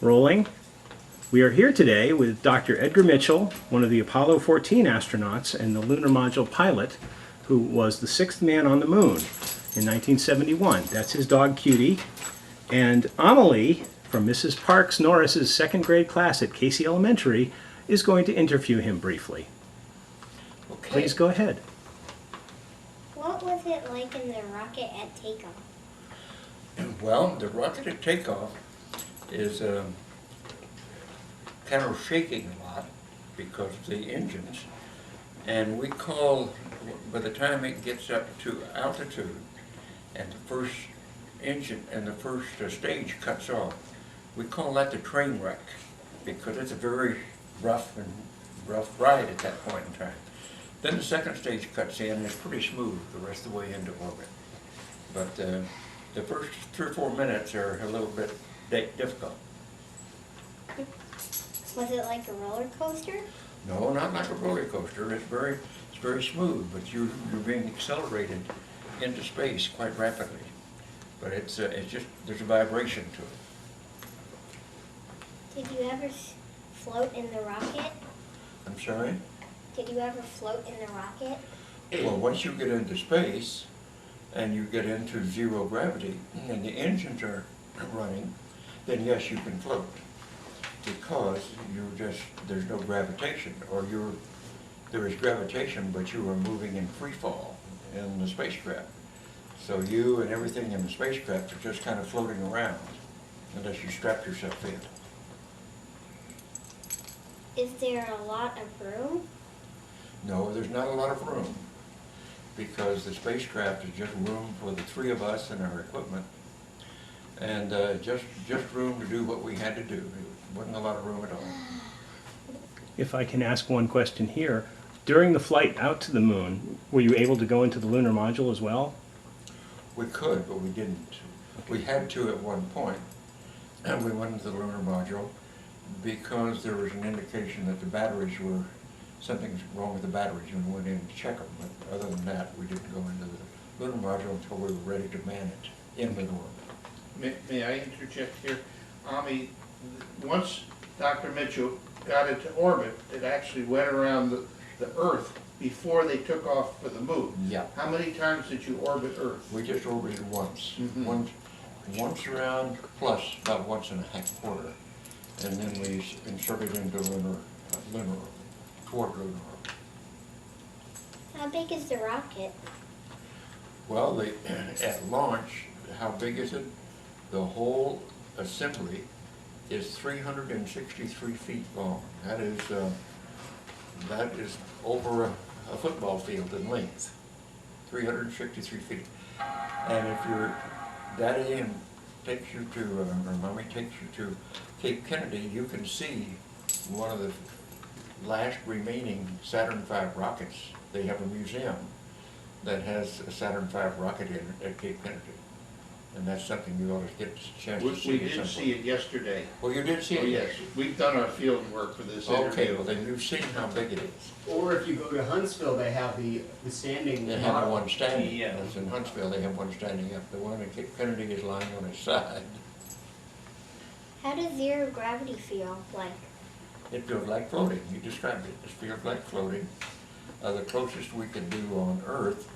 Rolling. We are here today with Dr. Edgar Mitchell, one of the Apollo 14 astronauts and the Lunar Module Pilot, who was the sixth man on the moon in 1971. That's his dog Cutie. And Amalie, from Mrs. Parks Norris's second grade class at Casey Elementary, is going to interview him briefly. Okay. Please go ahead. What was it like in the rocket at takeoff? Well, the rocket at takeoff is kind of shaking a lot because of the engines, and we call, by the time it gets up to altitude and the first engine and the first stage cuts off, we call that the train wreck, because it's a very rough ride at that point in time. Then the second stage cuts in and it's pretty smooth the rest of the way into orbit. But the first 3 or 4 minutes are a little bit difficult. Was it like a roller coaster? No, not like a roller coaster. It's very smooth, but you're being accelerated into space quite rapidly. But it's just, there's a vibration to it. Did you ever float in the rocket? I'm sorry? Did you ever float in the rocket? Well, once you get into space and you get into zero gravity and the engines are running, then yes, you can float, because there's no gravitation, or there is gravitation, but you are moving in free fall in the spacecraft. So you and everything in the spacecraft are just kind of floating around unless you strap yourself in. Is there a lot of room? No, there's not a lot of room, because the spacecraft is just room for the 3 of us and our equipment, and just room to do what we had to do. It wasn't a lot of room at all. If I can ask one question here, during the flight out to the moon, were you able to go into the lunar module as well? We could, but we didn't. We had to at one point, and we went into the lunar module because there was an indication that the batteries were, something's wrong with the batteries, and we went in to check them. But other than that, we didn't go into the lunar module until we were ready to man it in mid-orbit. May I interject here? Ami, once Dr. Mitchell got into orbit, it actually went around the Earth before they took off for the moon. Yeah. How many times did you orbit Earth? We just orbited once. Mhm. Once around, plus about once and a half quarter. And then we inserted into lunar orbit, toward lunar orbit. How big is the rocket? Well, at launch, how big is it? The whole assembly is 363 feet long. That is over a football field in length, 363 feet. And if Daddy takes you to, or Mommy takes you to Cape Kennedy, you can see one of the last remaining Saturn V rockets. They have a museum that has a Saturn V rocket in it at Cape Kennedy. And that's something you ought to get a chance to see. We did see it yesterday. Well, you did see it? Oh, yes. We've done our field work for this interview. Okay, well then you've seen how big it is. Or if you go to Huntsville, they have the standing They have model. one standing. Yeah. That's in Huntsville, they have one standing up. The one at Cape Kennedy is lying on its side. How does zero gravity feel like? It feels like floating. You described it. It feels like floating. The closest we can do on Earth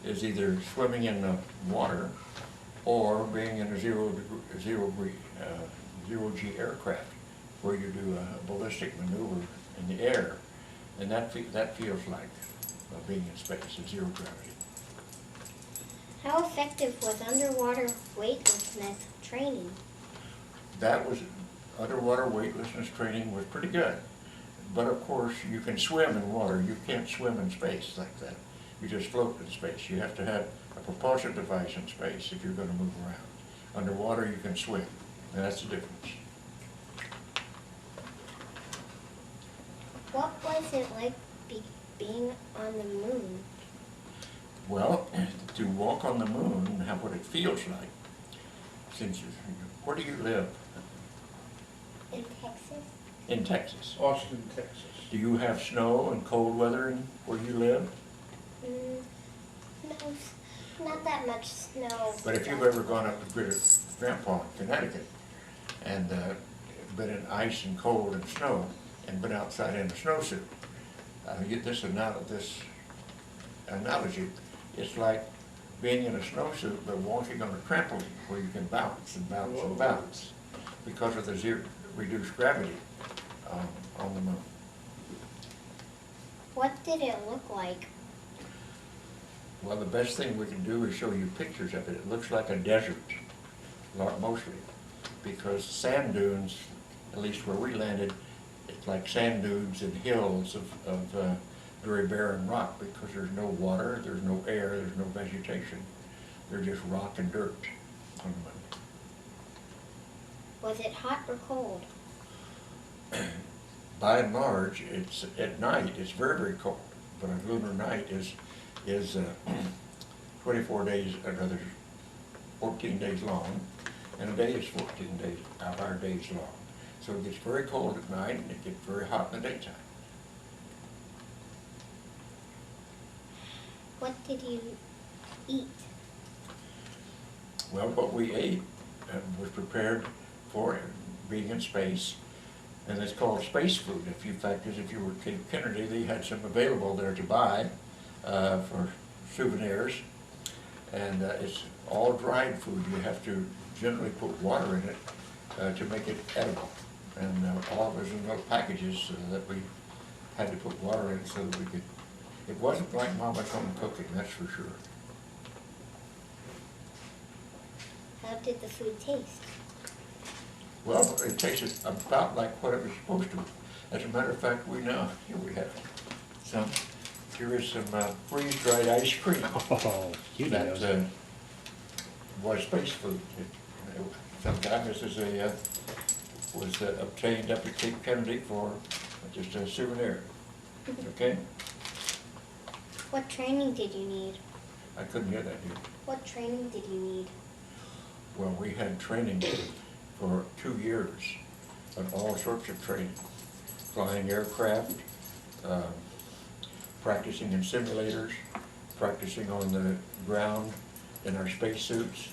is either swimming in the water or being in a zero G aircraft, where you do a ballistic maneuver in the air, and that feels like being in space at zero gravity. How effective was underwater weightlessness training? That was, underwater weightlessness training was pretty good. But of course, you can swim in water. You can't swim in space like that. You just float in space. You have to have a propulsion device in space if you're going to move around. Underwater, you can swim, and that's the difference. What was it like being on the moon? Well, to walk on the moon and have what it feels like, where do you live? In Texas? In Texas. Austin, Texas. Do you have snow and cold weather where you live? No, not that much snow. But if you've ever gone up to Grandpa in Connecticut, and been in ice and cold and snow and been outside in a snowsuit. Get this analogy. It's like being in a snowsuit but walking on a trampoline where you can bounce and bounce and bounce because of the reduced gravity on the moon. What did it look like? Well, the best thing we can do is show you pictures of it. It looks like a desert, mostly, because sand dunes, at least where we landed, it's like sand dunes and hills of very barren rock because there's no water, there's no air, there's no vegetation. They're just rock and dirt on the moon. Was it hot or cold? By and large, it's at night, it's very, very cold. But a lunar night is 24 days, another 14 days long, and a day is 14 days, of our days long. So it gets very cold at night and it gets very hot in the daytime. What did you eat? Well, what we ate was prepared for being in space, and it's called space food. If you were at Cape Kennedy, they had some available there to buy for souvenirs, and it's all dried food. You have to generally put water in it to make it edible, and all of us in little packages that we had to put water in so that we could. It wasn't like Mama's home cooking, that's for sure. How did the food taste? Well, it tasted about like what it was supposed to. As a matter of fact, here we have some, here is some freeze-dried ice cream. Oh, you That know. was space food. Sometimes this is was obtained up at Cape Kennedy for just a souvenir, okay? What training did you need? I couldn't hear that here. What training did you need? Well, we had training for 2 years of all sorts of training. Flying aircraft, practicing in simulators, practicing on the ground in our spacesuits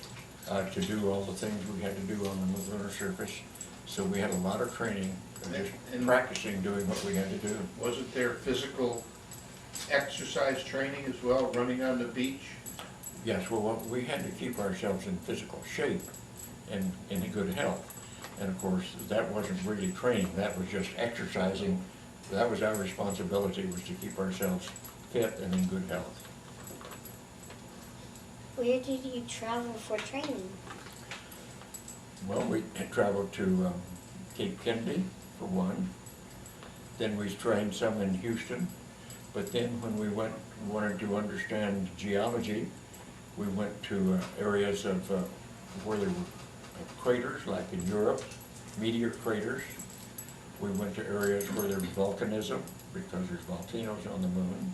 to do all the things we had to do on the lunar surface. So we had a lot of training, just practicing doing what we had to do. Wasn't there physical exercise training as well, running on the beach? Yes, well, we had to keep ourselves in physical shape and in good health. And of course, that wasn't really training, that was just exercising. That was our responsibility, was to keep ourselves fit and in good health. Where did you travel for training? Well, we had traveled to Cape Kennedy, for one. Then we trained some in Houston. But then when we wanted to understand geology, we went to areas of where there were craters, like in Europe, meteor craters. We went to areas where there was volcanism, because there's volcanoes on the moon.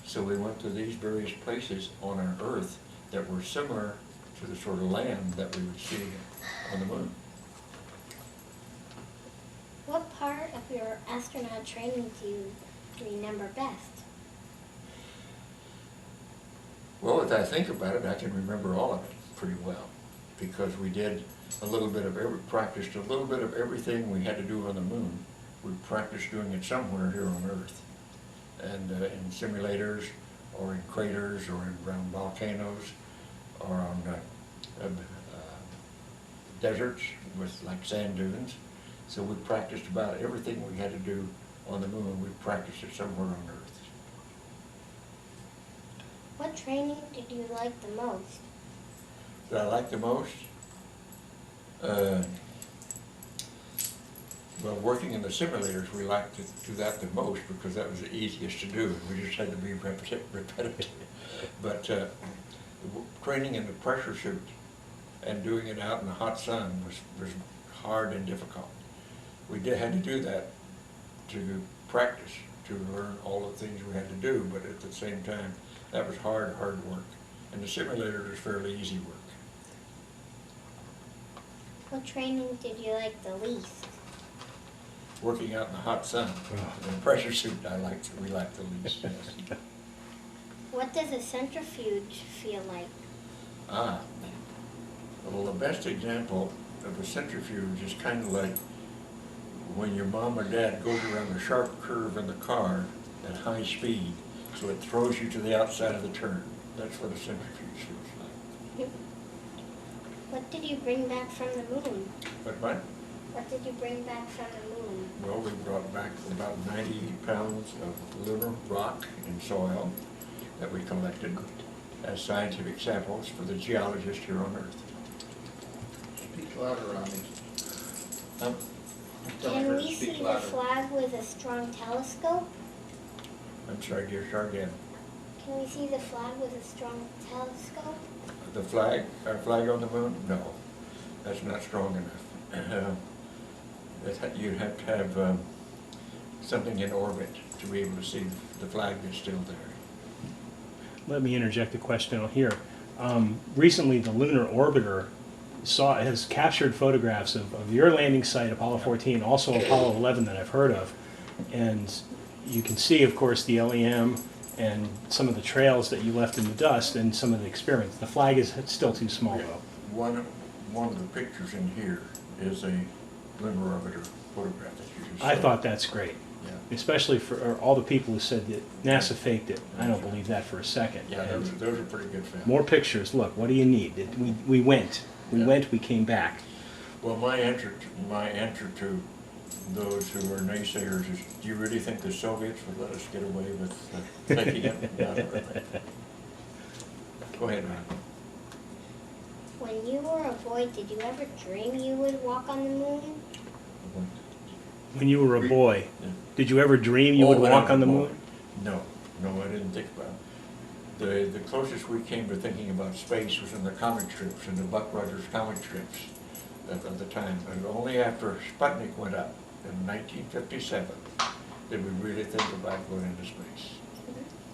So we went to these various places on our Earth that were similar to the sort of land that we would see on the moon. What part of your astronaut training do you remember best? Well, if I think about it, I can remember all of it pretty well, because we did a little bit of practiced a little bit of everything we had to do on the moon. We practiced doing it somewhere here on Earth, and in simulators, or in craters, or around volcanoes, or on deserts with like sand dunes. So we practiced about everything we had to do on the moon. We practiced it somewhere on Earth. What training did you like the most? That I like the most? Well, working in the simulators, we liked to do that the most because that was the easiest to do. We just had to be repetitive. But training in the pressure suit and doing it out in the hot sun was hard and difficult. We had to do that to practice, to learn all the things we had to do, but at the same time, that was hard work. And the simulator was fairly easy work. What training did you like the least? Working out in the hot sun. In the pressure suit, we liked the least, yes. What does a centrifuge feel like? Well, the best example of a centrifuge is kind of like when your mom or dad goes around a sharp curve in the car at high speed, so it throws you to the outside of the turn. That's what a centrifuge feels like. What did you bring back from the moon? But what? What did you bring back from the moon? Well, we brought back about 90 pounds of lunar rock and soil that we collected as scientific samples for the geologists here on Earth. Speak louder, Ami. Tell Can her to we speak see the louder. flag with a strong telescope? I'm sorry, dear, start again. Can we see the flag with a strong telescope? The flag, our flag on the moon? No, that's not strong enough. You'd have to have something in orbit to be able to see the flag that's still there. Let me interject a question here. Recently, the Lunar Orbiter has captured photographs of your landing site, Apollo 14, also Apollo 11 that I've heard of. And you can see, of course, the LEM and some of the trails that you left in the dust and some of the experiments. The flag is still too small, though. One of the pictures in here is a Lunar Orbiter photograph that you just saw. I thought that's great, Yeah, especially for all the people who said that NASA faked it. I don't believe that for a second. yeah, And those are pretty good films. more pictures. Look, what do you need? We went. We Yeah. went, we came back. Well, my answer to those who are naysayers is, do you really think the Soviets would let us get away with taking it? Not really. Go ahead, Ron. When you were a boy, did you ever dream you would walk on the moon? When you were a boy, Yeah. did you ever dream you would when I walk was on the a boy. moon? No, I didn't think about it. The closest we came to thinking about space was in the comic strips, in the Buck Rogers comic strips of the time. And only after Sputnik went up in 1957 did we really think about going into space.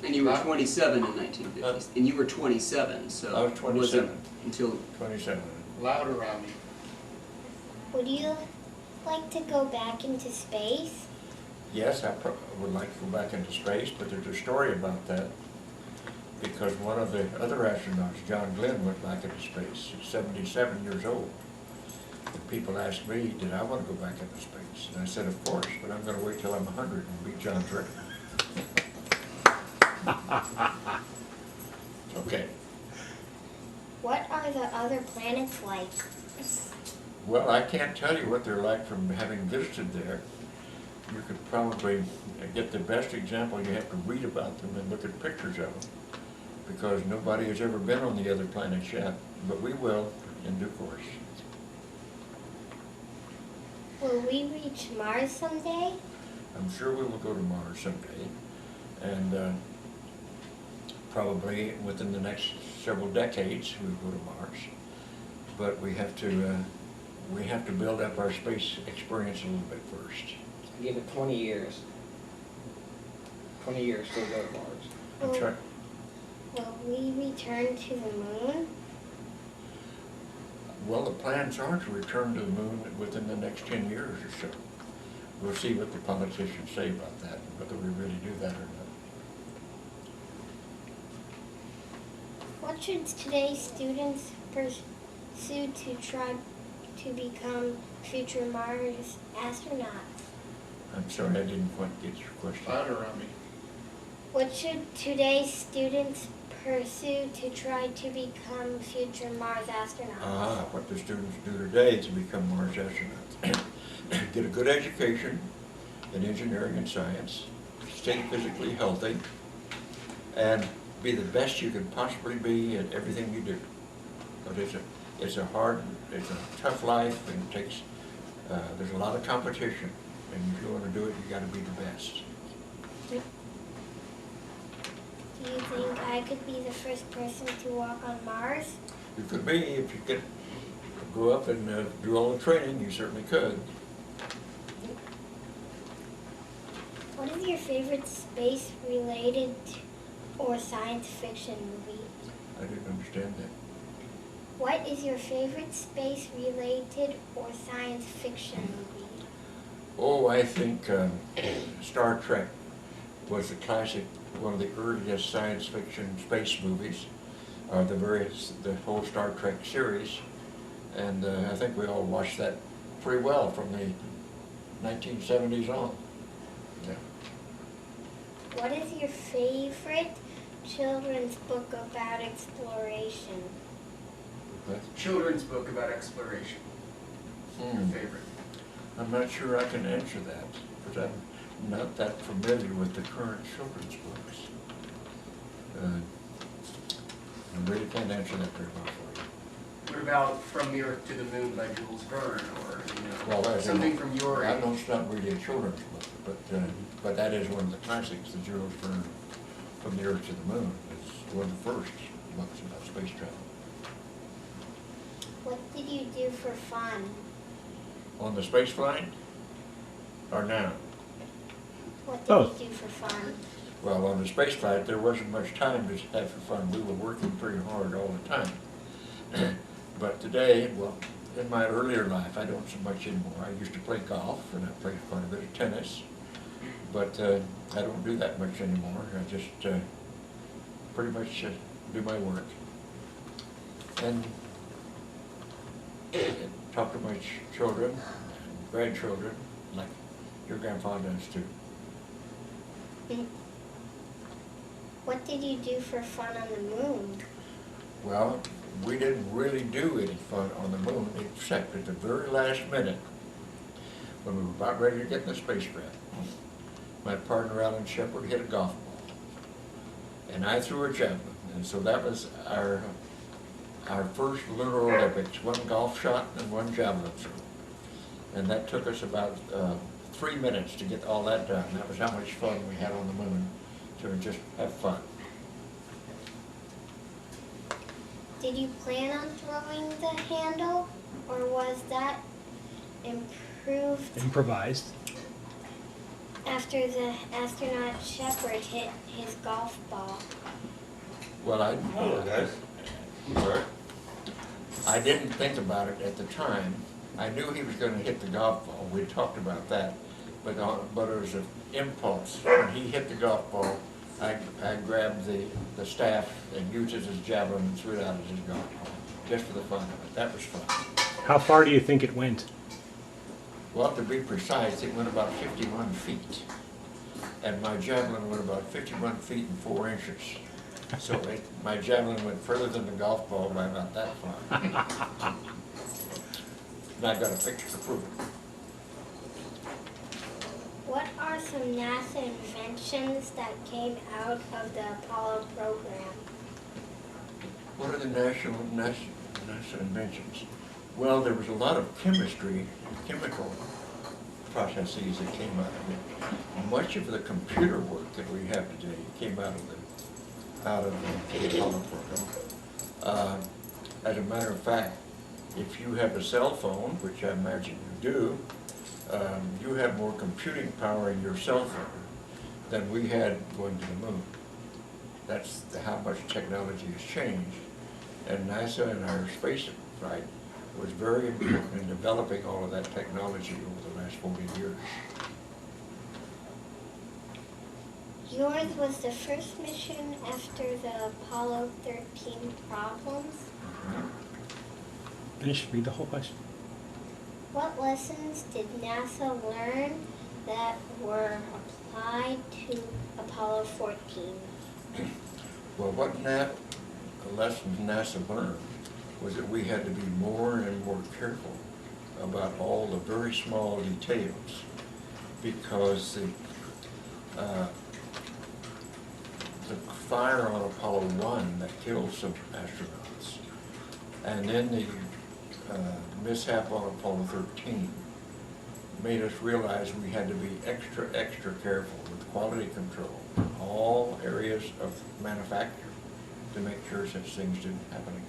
And you were 27 in 1950. And you were 27, so I was it 27. wasn't until 27. Louder, Ami. Would you like to go back into space? Yes, I would like to go back into space, but there's a story about that. Because one of the other astronauts, John Glenn, went back into space. He's 77 years old. And people asked me, did I want to go back into space? And I said, of course, but I'm going to wait till I'm 100 and beat John's record. Okay. What are the other planets like? Well, I can't tell you what they're like from having visited there. You could probably get the best example. You have to read about them and look at pictures of them, because nobody has ever been on the other planets yet, but we will in due course. Will we reach Mars someday? I'm sure we will go to Mars someday, and probably within the next several decades we'll go to Mars. But we have to build up our space experience a little bit first. Give it 20 years. 20 years to go to Mars. I'm trying. Will we return to the moon? Well, the plans are to return to the moon within the next 10 years or so. We'll see what the politicians say about that, whether we really do that or not. What should today's students pursue to try to become future Mars astronauts? I'm sorry, I didn't quite get your question. Louder, Ami. What should today's students pursue to try to become future Mars astronauts? What the students do today to become Mars astronauts. Get a good education in engineering and science, stay physically healthy, and be the best you can possibly be at everything you do. But it's a tough life, and it takes, there's a lot of competition, and if you want to do it, you got to be the best. Do you think I could be the first person to walk on Mars? You could be, if you could go up and do all the training, you certainly could. What is your favorite space-related or science fiction movie? I didn't understand that. What is your favorite space-related or science fiction movie? Oh, I think Star Trek was the classic, one of the earliest science fiction space movies, the whole Star Trek series, and I think we all watched that pretty well from the 1970s on. Yeah. What is your favorite children's book about exploration? Children's book about exploration. Your favorite. I'm not sure I can answer that, because I'm not that familiar with the current children's books. I really can't answer that very well for you. What about From the Earth to the Moon by Jules Verne, or Well, that's something from your I age? know it's not really a children's book, but that is one of the classics, the Jules Verne From the Earth to the Moon. It's one of the first books about space travel. What did you do for fun? On the space flight, or now? What did Both. you do for fun? Well, on the space flight, there wasn't much time to have for fun. We were working pretty hard all the time. But today, well, in my earlier life, I don't so much anymore. I used to play golf, and I played quite a bit of tennis. But I don't do that much anymore. I just pretty much do my work. And talk to my children and grandchildren, like your grandpa does too. What did you do for fun on the moon? Well, we didn't really do any fun on the moon, except at the very last minute, when we were about ready to get in the spacecraft. My partner, Alan Shepard, hit a golf ball, and I threw a javelin, and so that was our first Lunar Olympics, one golf shot and one javelin throw. And that took us about 3 minutes to get all that done. That was how much fun we had on the moon, to just have fun. Did you plan on throwing the handle, or was that improved Improvised. after the astronaut Shepard hit his golf ball? Well, I didn't think about it at the time. I knew he was going to hit the golf ball. We talked about that, but it was an impulse. When he hit the golf ball, I grabbed the staff and used it as javelin and threw it out as his golf ball, just for the fun of it. That was fun. How far do you think it went? Well, to be precise, it went about 51 feet, and my javelin went about 51 feet and 4 inches. So my javelin went further than the golf ball by about that far. And I got a picture to prove it. What are some NASA inventions that came out of the Apollo program? What are the NASA inventions? Well, there was a lot of chemistry, chemical processes that came out of it. Much of the computer work that we have today came out of the Apollo program. As a matter of fact, if you have a cell phone, which I imagine you do, you have more computing power in your cell phone than we had going to the moon. That's how much technology has changed. And NASA and our space flight was very important in developing all of that technology over the last 40 years. Yours was the first mission after the Apollo 13 problems. Finish, read the whole question. What lessons did NASA learn that were applied to Apollo 14? Well, what lessons NASA learned was that we had to be more and more careful about all the very small details, because the fire on Apollo 1 that killed some astronauts, and then the mishap on Apollo 13 made us realize we had to be extra careful with quality control in all areas of manufacture to make sure such things didn't happen again.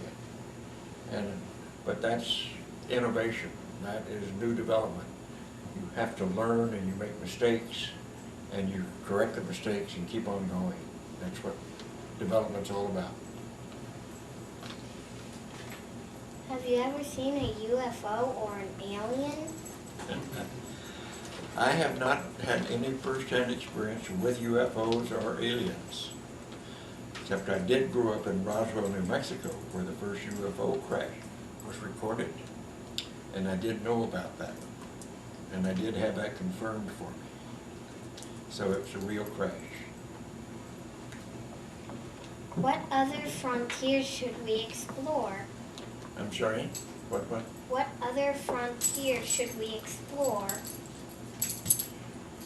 But that's innovation. That is new development. You have to learn, and you make mistakes, and you correct the mistakes and keep on going. That's what development's all about. Have you ever seen a UFO or an alien? I have not had any first-hand experience with UFOs or aliens, except I did grow up in Roswell, New Mexico, where the first UFO crash was recorded, and I did know about that. And I did have that confirmed for me. So it was a real crash. What other frontiers should we explore? I'm sorry? What? What other frontiers should we explore?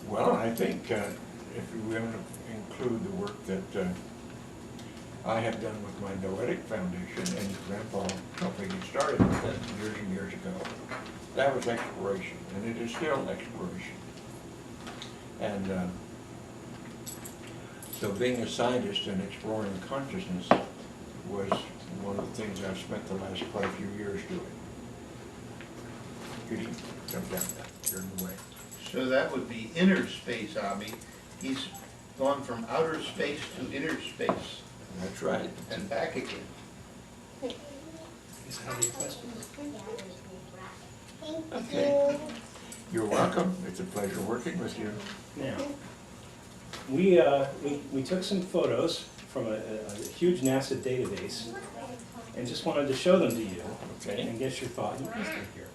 Well, I think if we want to include the work that I have done with my Noetic Foundation, and Grandpa helped me get started with that years and years ago, that was exploration, and it is still exploration. And so being a scientist and exploring consciousness was one of the things I've spent the last quite a few years doing. Judy, jump down that, you're in the way. So that would be inner space, Ami. He's gone from outer space to inner space That's right. and back again. Is that your question? Thank Okay. you. You're welcome. It's a pleasure working with you. Now, we took some photos from a huge NASA database and just wanted to show them to you Okay. and get your thought. You can stay here.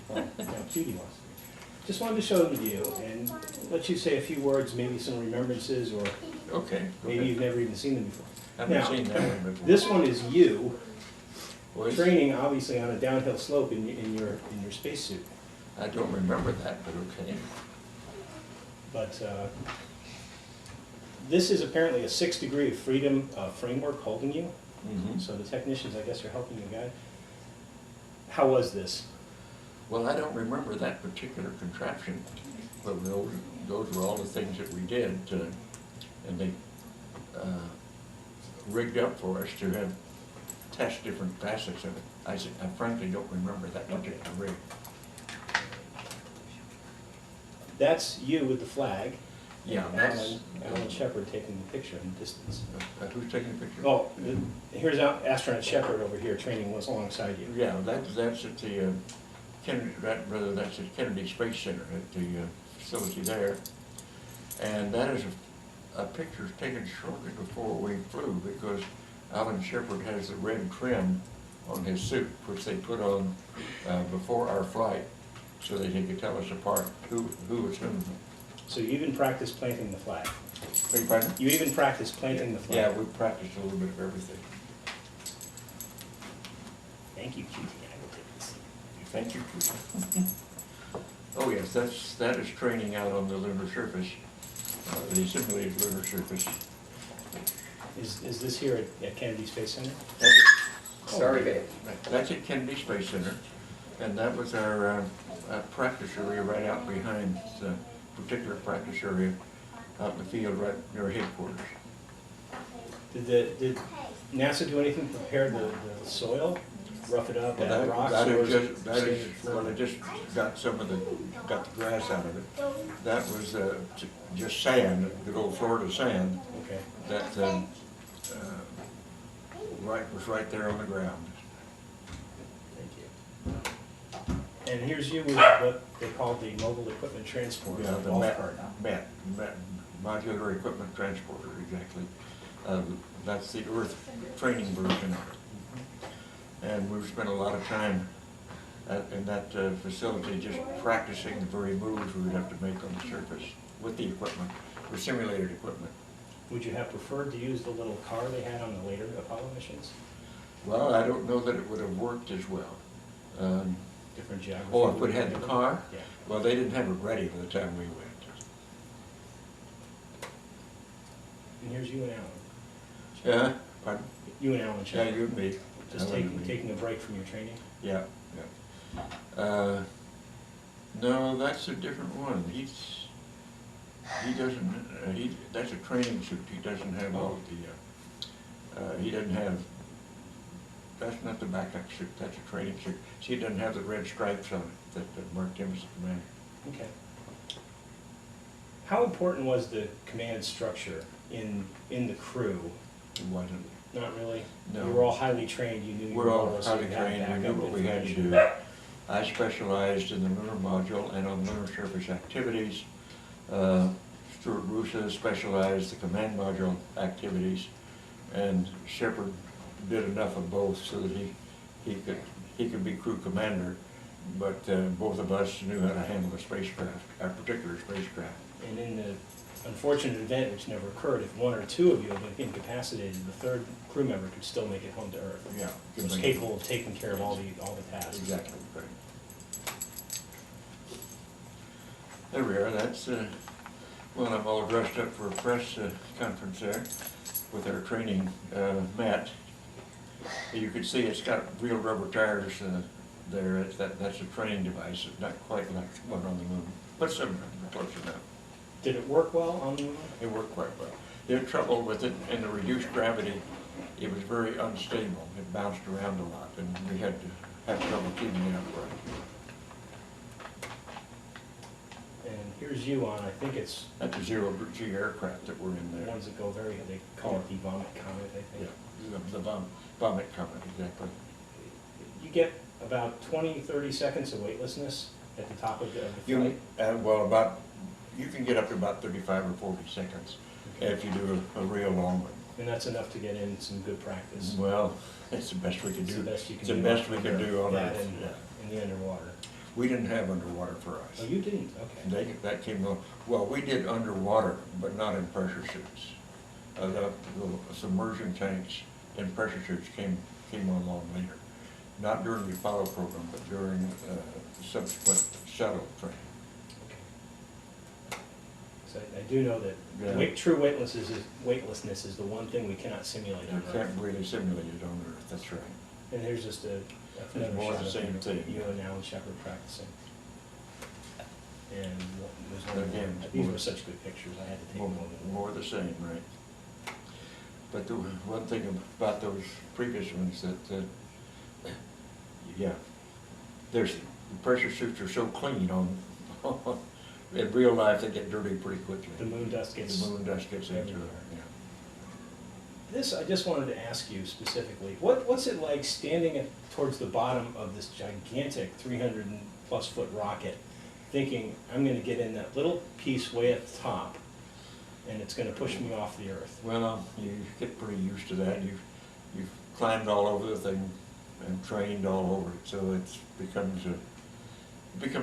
Well, now Judy wants to. Just wanted to show them to you and let you say a few words, maybe some remembrances, or Okay. maybe you've never even seen them before. Haven't Now, seen that one before. this one is you Was- training, obviously, on a downhill slope in your spacesuit. I don't remember that, but okay. But this is apparently a 6 degree of freedom framework holding you. Mm-hmm. So the technicians, I guess, are helping you guide. How was this? Well, I don't remember that particular contraption, but those were all the things that we did, and they rigged up for us to have test different facets of it. I frankly don't remember that particular rig. That's you with the flag. Yeah, and that's. Alan Shepard taking the picture in the distance. Who's taking the picture? Oh, here's astronaut Shepard over here training was alongside you. Yeah, that's at the Kennedy, that's at Kennedy Space Center at the facility there. And that is a picture taken shortly before we flew, because Alan Shepard has the red trim on his suit, which they put on before our flight, so that he could tell us apart who was whom. So you even practiced planting the flag. Beg your pardon? You even practiced planting the flag. Yeah, we practiced a little bit of everything. Thank you, cutie. I will take this. Thank you. Oh yes, that is training out on the lunar surface, the simulated lunar surface. Is this here at Kennedy Space Center? Sorry, babe. That's at Kennedy Space Center, and that was our practice area right out behind the particular practice area out in the field right near headquarters. Did NASA do anything to prepare the soil? Rough it up, add rocks, That or is is it just, standard well, floor? I just got got the grass out of it. That was just sand, good old Florida sand, Okay. that was right there on the ground. Thank you. And here's you with what they call the mobile equipment transporter, Yeah, the the golf cart. modular equipment transporter, exactly. That's the Earth training version of it. And we've spent a lot of time in that facility just practicing the very moves we would have to make on the surface with the equipment, with simulated equipment. Would you have preferred to use the little car they had on the later Apollo missions? Well, I don't know that it would have worked as well. Different geography? Oh, if we had the car? Yeah. Well, they didn't have it ready by the time we went. And here's you and Alan. Yeah, pardon? You and Alan Yeah, Shepard. you and me. Just Alan and me. taking a break from your training? Yeah, yeah. No, that's a different one. He doesn't, that's a training suit. He doesn't have all the, he doesn't have, that's not the backup suit, that's a training suit. See, he doesn't have the red stripes on it that marked him as the commander. Okay. How important was the command structure in the crew? It wasn't. Not really? No. You were all highly trained, you knew your We're all role, so highly you had trained, we knew backup what we had to information. do. I specialized in the lunar module and on lunar surface activities. Stuart Rusa specialized the command module activities, and Shepard did enough of both so that he could be crew commander but both of us knew how to handle the spacecraft, our particular spacecraft. And in the unfortunate event, which never occurred, if one or two of you have been incapacitated, the third crew member could still make it home to Earth. Yeah. It was capable of taking care of all the tasks. Exactly, right. There we are, that's, well, I'm all dressed up for a press conference there with our training mat. You can see it's got real rubber tires there. That's a training device. It's not quite like the one on the moon, but similar, close enough. Did it work well on the moon? It worked quite well. The trouble with it, in the reduced gravity, it was very unstable. It bounced around a lot, and we had to have trouble keeping it upright. And here's you on, I think it's That's the zero-G aircraft that were in the there. ones that go very, they call it the vomit comet, I think. Yeah, the vomit comet, exactly. You get about 20, 30 seconds of weightlessness at the top of the flight. Well, you can get up to about 35 or 40 seconds if you do a real long one. And that's enough to get in some good practice. Well, it's the best we can It's do. the best you can It's do. the best we can do on that Earth. and, Yeah. in the underwater. We didn't have underwater for us. Oh, you didn't? Okay. That came on, well, we did underwater, but not in pressure suits. The submersion tanks and pressure suits came along later. Not during the Apollo program, but during subsequent shuttle training. Okay. So I do know that Yeah. true weightlessness is the one thing we cannot simulate You on can't Earth. really simulate it on Earth, that's right. And here's just another more shot the same of thing. you and Alan Shepard practicing. And there's one Again, more. These were such good pictures, I had to take them all. More the same, right? But the one thing about those previous ones that, yeah, the pressure suits are so clean on, in real life they get dirty pretty quickly. The moon dust gets The moon dust gets into it, everywhere. yeah. This, I just wanted to ask you specifically, what's it like standing towards the bottom of this gigantic 300+ foot rocket, thinking, I'm gonna get in that little piece way at the top, and it's gonna push me off the Earth? Well, you get pretty used to that. You've climbed all over the thing and trained all over it, so it becomes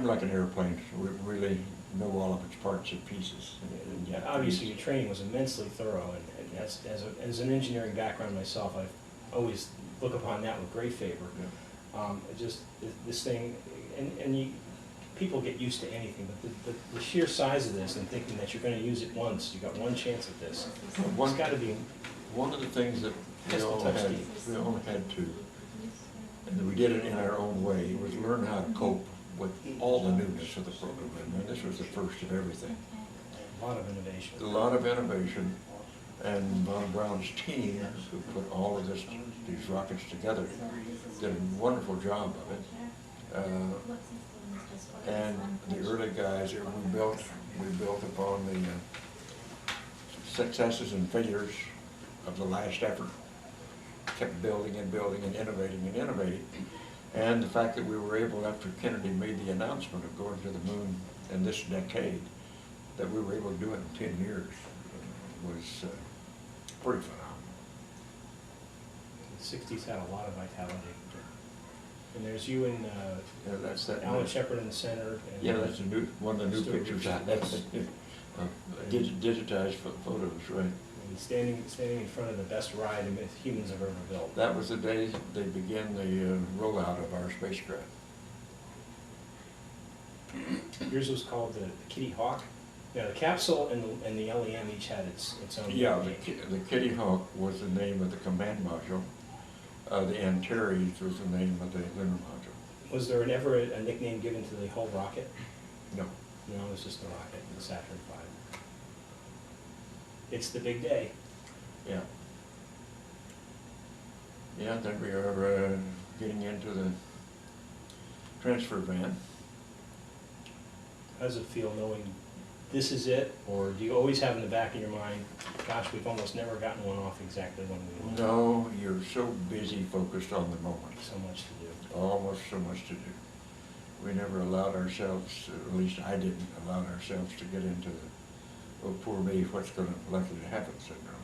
like an airplane. We really know all of its parts and pieces. And Yeah, obviously your training was immensely thorough, and as an engineering background myself, I always look upon that with great favor. Yeah. Just this thing, and people get used to anything, but the sheer size of this and thinking that you're going to use it once, you got one chance at this. It's got to be. One of the things that Has to touch we all had to, and we did it in our own way, was learn how to cope with all the newness of the program. And this was the first of everything. A lot of innovation. A lot of innovation, and Von Braun's team, who put all of these rockets together, did a wonderful job of it. And the early guys that we built upon the successes and failures of the last effort. Kept building and building and innovating and innovating. And the fact that we were able, after Kennedy made the announcement of going to the moon in this decade, that we were able to do it in 10 years was pretty phenomenal. The 60s had a lot of vitality. And there's you and Yeah, that's that. Alan Shepard in the center. And Yeah, that's one of the new Stuart pictures. Richard. That's digitized photos, right? and standing in front of the best ride humans have ever built. That was the day they began the rollout of our spacecraft. Yours was called the Kitty Hawk. Yeah, the capsule and the LEM each had its own Yeah, name. the Kitty Hawk was the name of the command module. The Antares was the name of the lunar module. Was there ever a nickname given to the whole rocket? No. No, it was just the rocket, the Saturn V. It's the big day. Yeah. Yeah, then we are getting into the transfer van. How does it feel knowing this is it? Or do you always have in the back of your mind, gosh, we've almost never gotten one off exactly when we want? No, you're so busy focused on the moment. So much to do. Almost so much to do. We never allowed ourselves, at least I didn't allow ourselves to get into the, oh, poor me, what's going to likely to happen syndrome.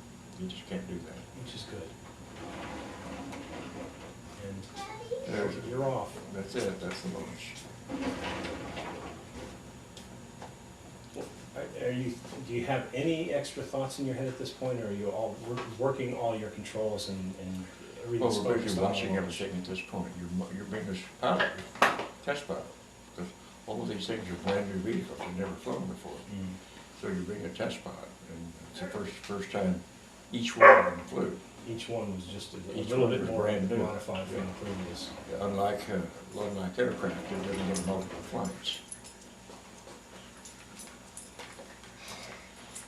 You just can't do that. Which is good. And You're off. That's it, that's the launch. Do you have any extra thoughts in your head at this point, or are you all working all your controls and everything's Well, we're focused busy on watching the launch? everything at this point. You're being a pilot, test pilot. Because all of these things are brand new vehicles, you've never flown before. So you're being a test pilot, and it's the first time each one of them flew. Each one was just a Each little one bit was more brand new. modified from the previous. Unlike aircraft, it doesn't have multiple flights.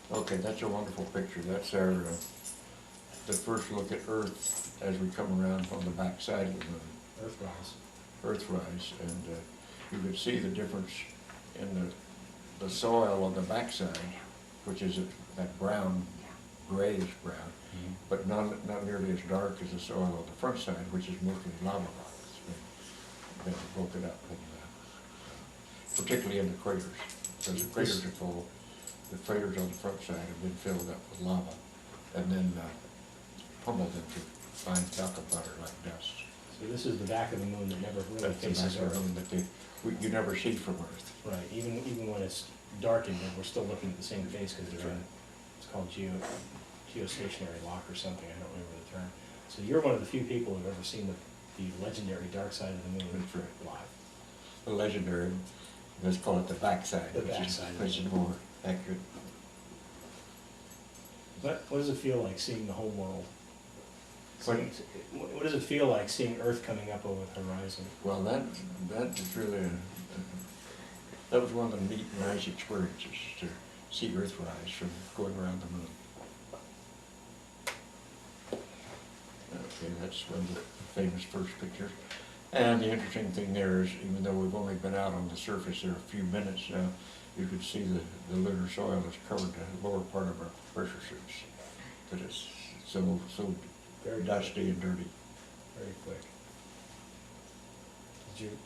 Okay, that's a wonderful picture. That's our the first look at Earth as we come around from the back side of the moon. Earthrise, and you can see the difference in the soil on the backside, which is that brown, grayish brown, but not nearly as dark as the soil on the front side, which is mostly lava rock. It's been broken up, and, particularly in the craters, because the craters are full. The craters on the front side have been filled up with lava, and then pummeled into fine talcum powder like dust. So this is the back of the moon that never really That's the faces back of the Earth. moon that you never see from Earth. Right, even when it's darkened, we're still looking at the same face because That's they're in, right. it's called geostationary lock or something, I don't remember the term. So you're one of the few people who've ever seen the legendary dark side of the moon That's right. live. The legendary, let's call it the backside, The which backside of is it. more accurate. What does it feel like seeing the whole world? Pardon? What does it feel like seeing Earth coming up over the horizon? Well, that is really that was one of the neat, nice experiences to see Earthrise from going around the moon. Okay, that's one of the famous first pictures. And the interesting thing there is, even though we've only been out on the surface there a few minutes now, you can see the lunar soil has covered the lower part of our pressure suits. That it's so Very dusty and dirty. Very quick.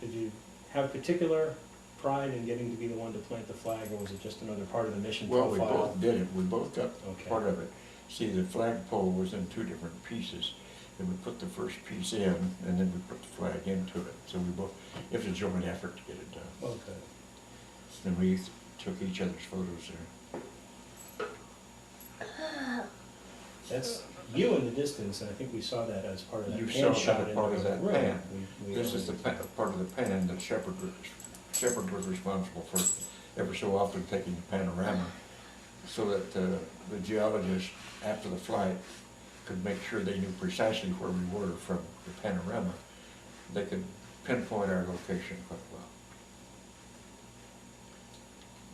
Did you have particular pride in getting to be the one to plant the flag, or was it just another part of the mission Well, we profile? both did it. We both got Okay. part of it. See, the flagpole was in two different pieces. And we put the first piece in, and then we put the flag into it. So we both, it was a joint effort to get it done. Okay. And we took each other's photos there. That's you in the distance, and I think we saw that as part of that You pan saw shot. that into part of the that room. pan. We This is the part of the pan that Shepard was responsible for ever so often taking the panorama, so that the geologists, after the flight, could make sure they knew precisely where we were from the panorama. They could pinpoint our location quite well.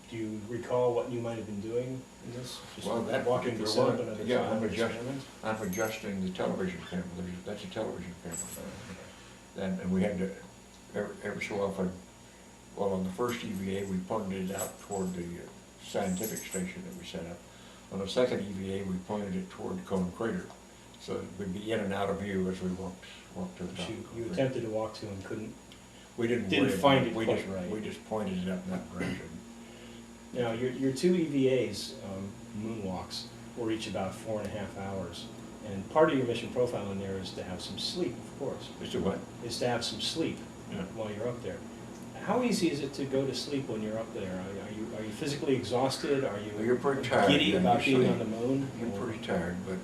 Do you recall what you might have been doing in this? Just Well, that walking the particular setup one, and yeah, experiment? I'm adjusting the television camera. That's a television camera. And we had to, every so often, well, on the first EVA, we pointed it out toward the scientific station that we set up. On the second EVA, we pointed it toward Cone Crater, so it would be in and out of view as we walked to the top. You attempted to walk to and couldn't. We didn't didn't worry about find it We quite just, right. we just pointed it up in that direction. Now, your two EVAs, moonwalks, were each about 4.5 hours. And part of your mission profile in there is to have some sleep, of course. Mr. What? Is to have some sleep Yeah. while you're up there. How easy is it to go to sleep when you're up there? Are you physically exhausted? Are Well, you you're pretty tired. giddy when about you being sleep. on the moon? You're Or- pretty tired, but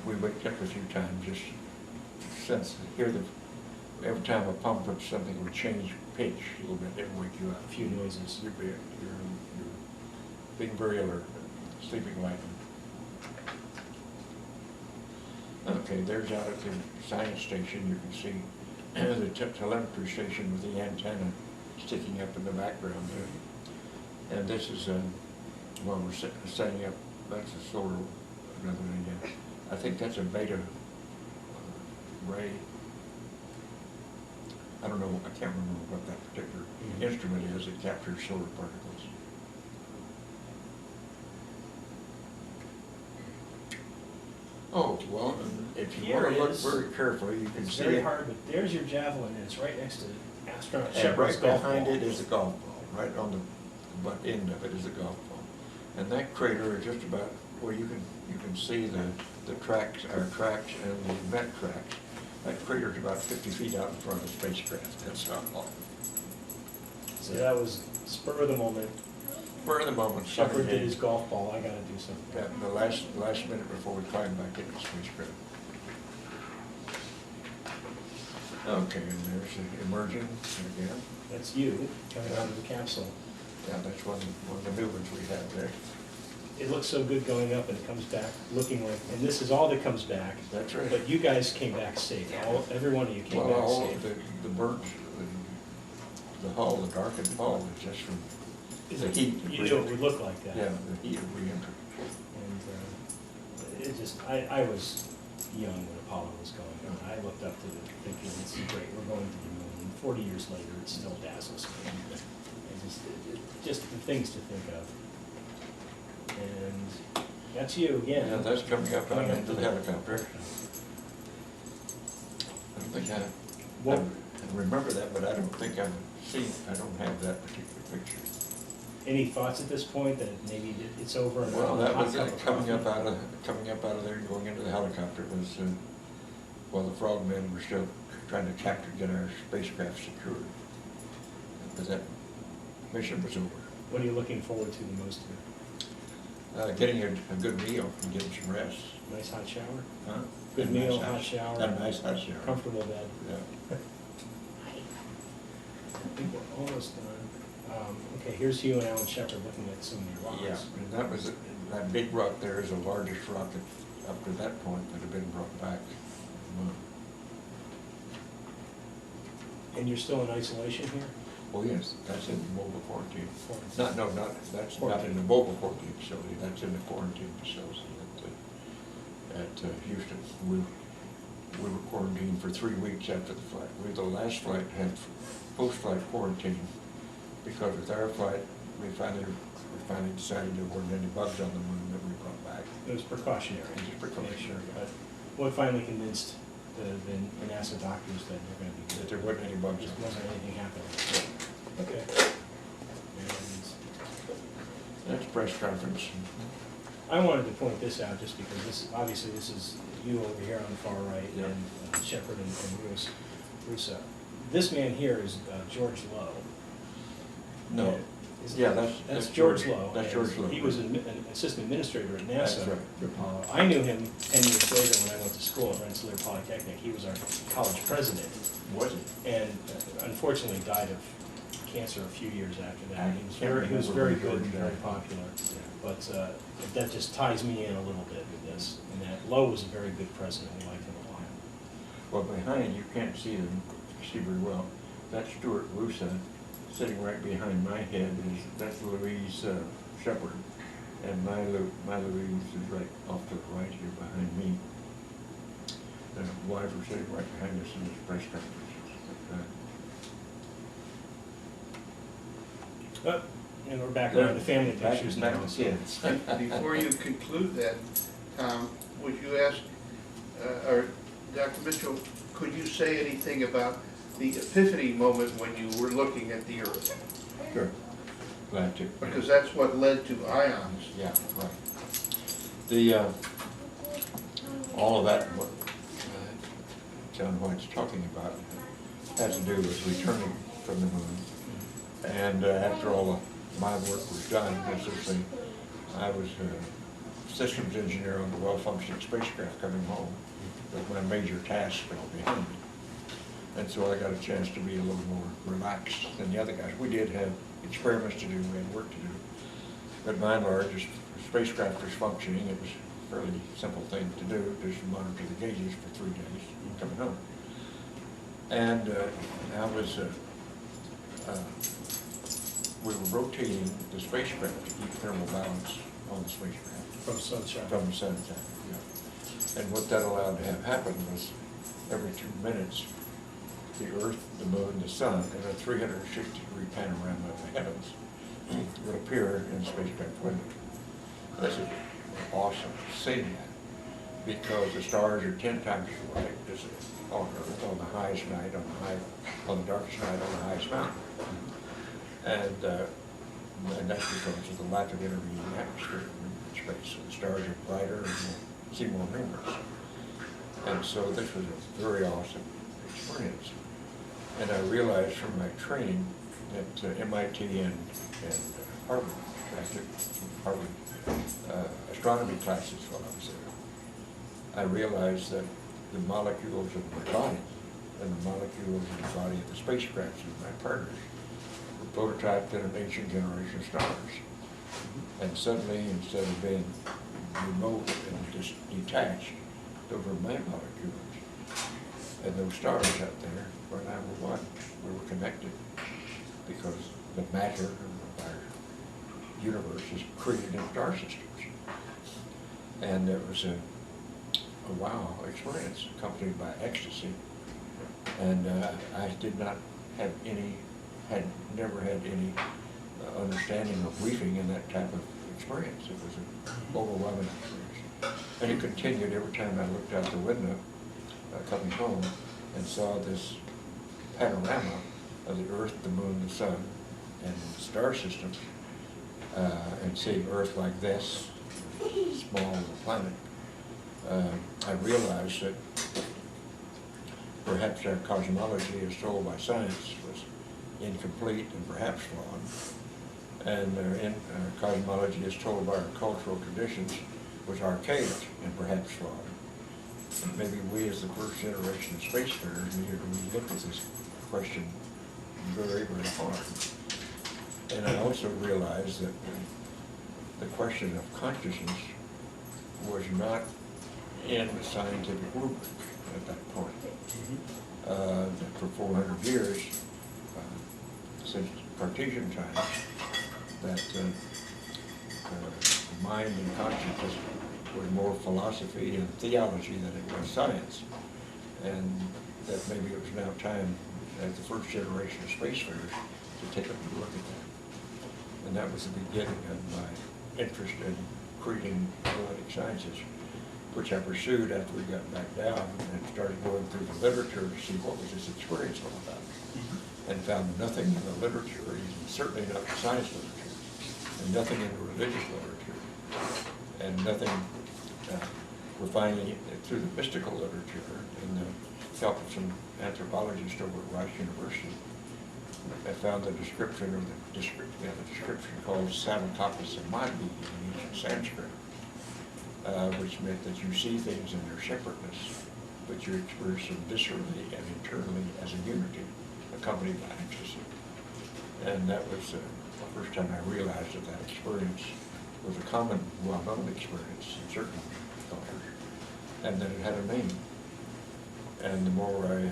we waked up a few times, just since every time a pump or something would change pitch a little bit, it would wake you up. A few noises. You're being very alert, sleeping light. Okay, there's out at the science station, you can see the telemetry station with the antenna sticking up in the background there. And this is, well, we're setting up, that's a solar, another thing. I think that's a beta ray. I don't know, I can't remember what that particular instrument is that captures solar particles. Oh, well, if you Here want to look is- very carefully, you can It's see very it. hard, but there's your javelin, and it's right next to the astronaut And Shepard's right golf behind ball. it is a golf ball, right on the butt end of it is a golf ball. And that crater is just about where you can see the tracks, our tracks and the vent tracks. That crater's about 50 feet out in front of the spacecraft, that's how long. So that was spur of the moment. For the moment, Shepard did his golf ball, I gotta do something. Yeah, the last minute before we climbed back into the spacecraft. Okay, and there's the emerging again. That's you coming out of the capsule. Yeah, that's one of the new ones we have there. It looks so good going up and it comes back looking like, and this is all that comes back. That's right. But you guys came back safe. Every one of you came Well, back all safe. of the birds, the hull, the darkened hull, is just from the heat. You knew it would look like that. Yeah, the heat of re-entry. And it just, I was young when Apollo was going on. I looked up to it thinking, this is great, we're going to the moon. 40 years later, it still dazzles me. Just the things to think of. And that's you again. Yeah, that's coming up out into the helicopter. I don't think What- I remember that, but I don't think I've seen, I don't have that particular picture. Any thoughts at this point that maybe it's over and Well, that hot was cup of coming up coffee? out of there and going into the helicopter was, while the frogmen were still trying to get our spacecraft secured. Because that mission was over. What are you looking forward to the most here? Getting a good meal and getting some rest. Nice hot shower? Huh? Good And a nice meal, house. hot shower. And a nice hot shower. Comfortable bed. Yeah. I think we're almost done. Okay, here's you and Alan Shepard looking at some of your rocks. Yeah, and that was, that big rock there is the largest rock that, up to that point that had been brought back. And you're still in isolation here? Oh, yes, that's in mobile quarantine. Quarantine. That's not Quarantine. in the mobile quarantine facility, that's in the quarantine facility at Houston. We were quarantined for 3 weeks after the flight. The last flight had post-flight quarantine because with our flight, we finally decided there weren't any bugs on the moon that we brought back. It was precautionary. It was precautionary. But what finally convinced the NASA doctors that they're going to be That good? there wasn't any bugs There on wasn't anything happening. Okay. And That's press conference. I wanted to point this out just because obviously this is you over here on the far right Yeah. and Shepard and Russo. This man here is George Lowe. No. Is- Yeah, That's George Lowe. That's and George Lowe. He was an assistant administrator at That's NASA. right. for Apollo. I knew him 10 years later when I went to school at Rensselaer Polytechnic. He was our college president. Was it? And unfortunately died of cancer a few years after that. I He was can't very remember good and George very died. popular. But that just ties me in a little bit with this. And that Lowe was a very good president. We liked him a lot. Well, behind, you can't see very well. That's Stuart Russo, sitting right behind my head. That's Louise Shepard. And my Louise is right off to the right here behind me. The wives were sitting right behind us in this press conference. Oh, and we're back around the family Back- pictures back now. to kids. Before you conclude that, Tom, would you ask, or Dr. Mitchell, could you say anything about the epiphany moment when you were looking at the Earth? Sure. Glad to. Because that's what led to ions. Yeah, right. The, all of that, what John White's talking about, has to do with returning from the moon. And after all my work was done, essentially, I was a systems engineer on the well-functioning spacecraft coming home with my major task all behind me. And so I got a chance to be a little more relaxed than the other guys. We did have experiments to do, we had work to do. But by and large, the spacecraft was functioning. It was a fairly simple thing to do, just monitor the gauges for 3 days coming home. And I was, we were rotating the spacecraft to keep thermal balance on the spacecraft. From sunshine. From the sunshine, yeah. And what that allowed to have happen was every 2 minutes, the Earth, the Moon, the Sun, in a 360-degree panorama of the heavens would appear in the spacecraft window. This is awesome seeing that, because the stars are 10 times as bright as on Earth on the highest night, on the darkest night on the highest mountain. And that's because of the lack of intervening atmosphere in space. So the stars are brighter and seem more numerous. And so this was a very awesome experience. And I realized from my training at MIT and Harvard, I took Harvard astronomy classes while I was there. I realized that the molecules of my body and the molecules of the body of the spacecrafts of my partners were prototyped in an ancient generation of stars. And suddenly, instead of being remote and just detached, those were my molecules. And those stars out there were now one. We were connected because the matter of our universe is created in star systems. And it was a wow experience accompanied by ecstasy. And I did not have any, never had any understanding of briefing in that type of experience. It was an overwhelming experience. And it continued every time I looked out the window coming home and saw this panorama of the Earth, the Moon, the Sun, and the star systems, and seeing Earth like this, small planet. I realized that perhaps our cosmology as told by science was incomplete and perhaps flawed, and our cosmology as told by our cultural traditions was archaic and perhaps flawed. And maybe we as the first generation of spacefarers needed to look at this question very, very hard. And I also realized that the question of consciousness was not in the scientific rubric at that point. For 400 years, since Cartesian times, that mind and consciousness was more philosophy and theology than it was science. And that maybe it was now time, as the first generation of spacefarers, to take a look at that. And that was the beginning of my interest in creating noetic sciences, which I pursued after we got back down and started going through the literature to see what was this experience all about. And found nothing in the literature, and certainly not the science literature, and nothing in the religious literature, and nothing, we're finding through the mystical literature and the help of some anthropologists over at Rice University. I found the description, or the description called Savatapis Amalie in ancient Sanskrit, which meant that you see things in their separateness, but you experience them viscerally and internally as a unity, accompanied by ecstasy. And that was the first time I realized that that experience was a common, well-known experience in certain cultures, and that it had a name. And the more I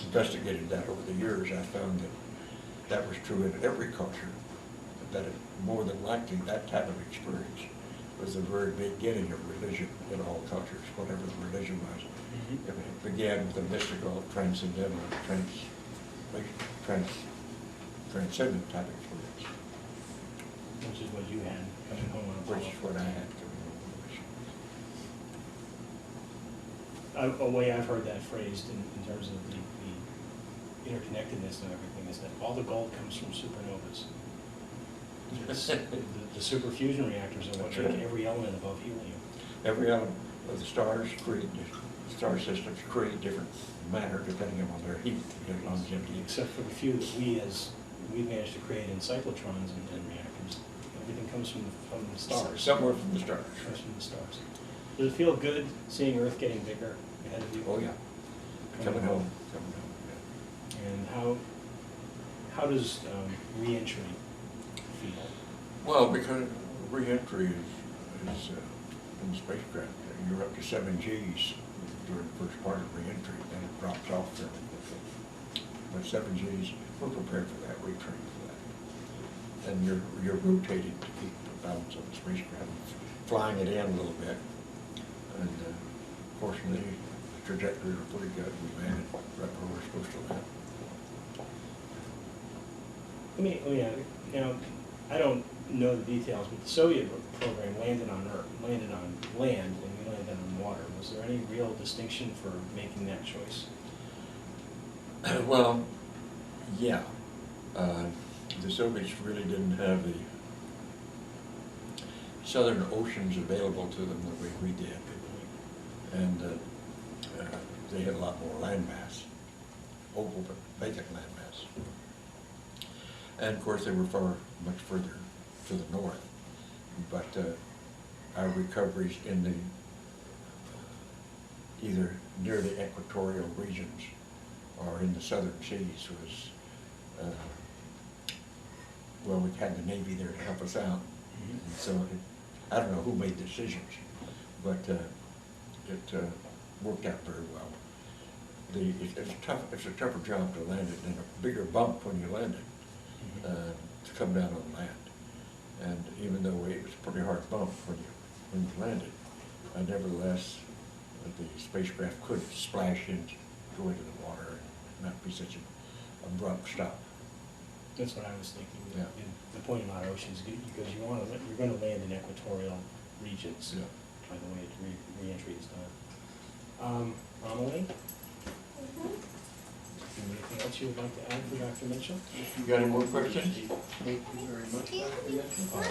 investigated that over the years, I found that that was true in every culture, that it, more than likely that type of experience was the very beginning of religion in all cultures, whatever the religion was. It began with a mystical, transcendental, transcendent type of experience. Which is what you had coming home on Apollo. Which is what I had coming home on. A way I've heard that phrased in terms of the interconnectedness and everything is that all the gold comes from supernovas. The superfusion reactors are what make every element above helium. Every element of the stars create, star systems create different matter depending upon their heat, their longevity. Except for the few that we've managed to create in cyclotrons and reactors. Everything comes from the stars. Somewhere from the stars. Comes from the stars. Does it feel good seeing Earth getting bigger ahead of you? Oh yeah. Coming home. Yeah. And how does re-entry feel? Well, because re-entry is in the spacecraft, you're up to 7 Gs during the first part of re-entry, then it drops off fairly quickly. But 7 Gs, we're prepared for that, we train for that. And you're rotating to keep the balance of the spacecraft, flying it in a little bit. And fortunately, the trajectories are pretty good. We landed right where we're supposed to land. Now, I don't know the details, but the Soviet program landed on land, and we landed on water. Was there any real distinction for making that choice? Well, yeah. The Soviets really didn't have the southern oceans available to them the way we did. And they had a lot more landmass, open but vacant landmass. And of course, they were much further to the north. But our recoveries in the either near the equatorial regions or in the southern seas was, well, we had the Navy there to help us out. And so I don't know who made the decisions, but it worked out very well. It's a tougher job to land it and a bigger bump when you land it to come down on land. And even though it was a pretty hard bump when you landed, nevertheless, the spacecraft could splash in, go into the water, and not be such an abrupt stop. That's what I was thinking. Yeah. The point about oceans, because you're going to land in equatorial regions. Yeah. By the way, re-entry is done. Amalie, anything else you would like to add for Dr. Mitchell? You got any more questions? Thank you very much, Dr. Mitchell.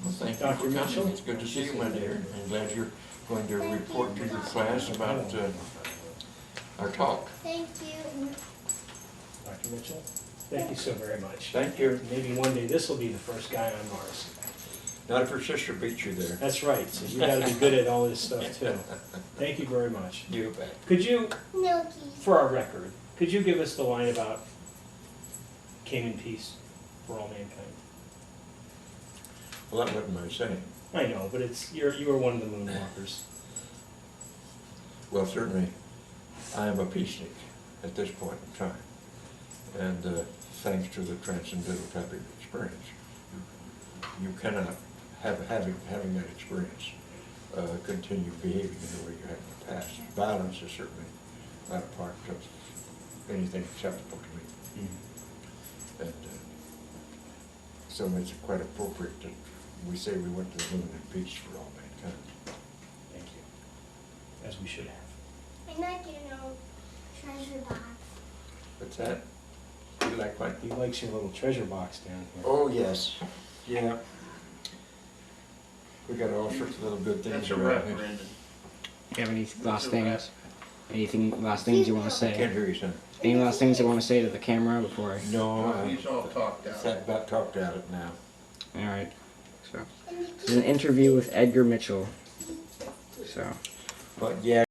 Well, thank you Dr. for coming. Mitchell? It's good to see you, my dear. I'm glad you're going to report to your class about our talk. Thank you. Dr. Mitchell, thank you so very much. Thank you. Maybe one day this will be the first guy on Mars. Not if her sister beats you there. That's right, so you got to be good at all this stuff too. Thank you very much. You bet. Could you, Milky. for our record, could you give us the line about came in peace for all mankind? Well, that wasn't my saying. I know, but you are one of the moonwalkers. Well, certainly, I am a peacenik at this point in time. And thanks to the transcendental type of experience, you cannot, having that experience, continue behaving in the way you have in the past. Violence is certainly not a part of anything acceptable to me. And so it's quite appropriate that we say we went to the moon in peace for all mankind. Thank you. As we should have. I like treasure box. What's that? You like what? He likes your little treasure box down here. Oh, yes. Yeah. We got all sorts of little good things That's a around wrap, here. Brandon. Do you have any last a things? Anything, last things you want to I can't say? hear you, son. Any last things you want to say to the camera before I... No, He's all talked out. I've about talked out it now. Alright. So, this is an interview with Edgar Mitchell. So... But yeah.